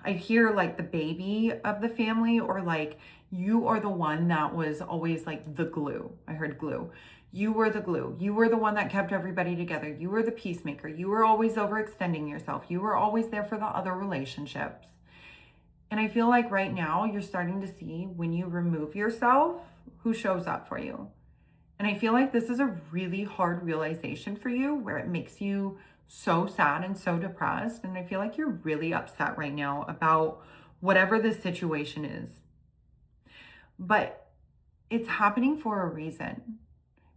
I hear like the baby of the family, or like you are the one that was always like the glue. I heard glue. You were the glue. You were the one that kept everybody together. You were the peacemaker. You were always overextending yourself. You were always there for the other relationships. And I feel like right now you're starting to see when you remove yourself, who shows up for you. And I feel like this is a really hard realization for you where it makes you so sad and so depressed. And I feel like you're really upset right now about whatever this situation is. But it's happening for a reason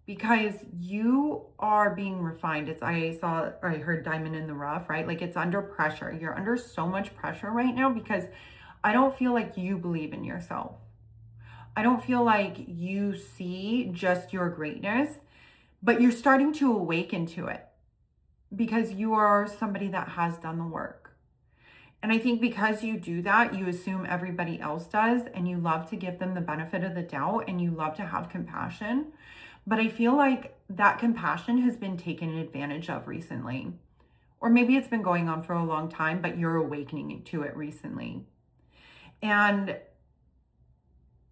because you are being refined. I heard diamond in the rough, right? Like it's under pressure. You're under so much pressure right now because I don't feel like you believe in yourself. I don't feel like you see just your greatness, but you're starting to awaken to it because you are somebody that has done the work. And I think because you do that, you assume everybody else does, and you love to give them the benefit of the doubt, and you love to have compassion. But I feel like that compassion has been taken advantage of recently. Or maybe it's been going on for a long time, but you're awakening to it recently. And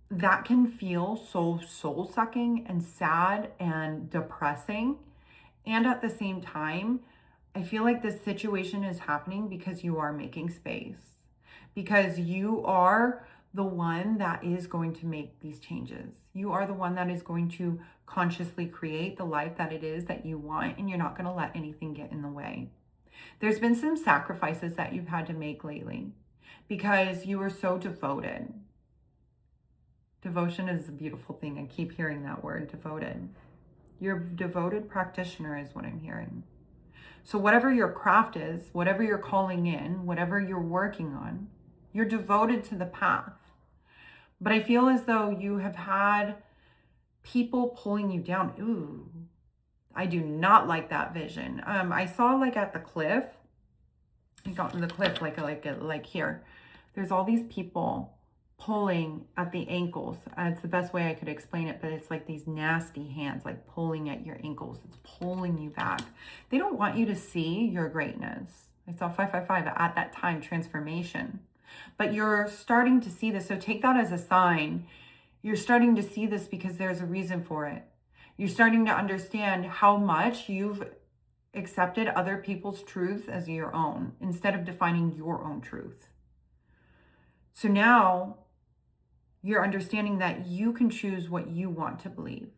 that can feel so soul sucking and sad and depressing. And at the same time, I feel like this situation is happening because you are making space, because you are the one that is going to make these changes. You are the one that is going to consciously create the life that it is that you want, and you're not going to let anything get in the way. There's been some sacrifices that you've had to make lately because you were so devoted. Devotion is a beautiful thing. I keep hearing that word, devoted. You're a devoted practitioner is what I'm hearing. So whatever your craft is, whatever you're calling in, whatever you're working on, you're devoted to the path. But I feel as though you have had people pulling you down. Ooh, I do not like that vision. I saw like at the cliff, I got in the cliff like here. There's all these people pulling at the ankles. It's the best way I could explain it, but it's like these nasty hands, like pulling at your ankles. It's pulling you back. They don't want you to see your greatness. I saw 555 at that time, transformation. But you're starting to see this. So take that as a sign. You're starting to see this because there's a reason for it. You're starting to understand how much you've accepted other people's truths as your own instead of defining your own truth. So now you're understanding that you can choose what you want to believe.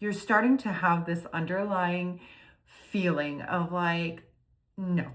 You're starting to have this underlying feeling of like, no,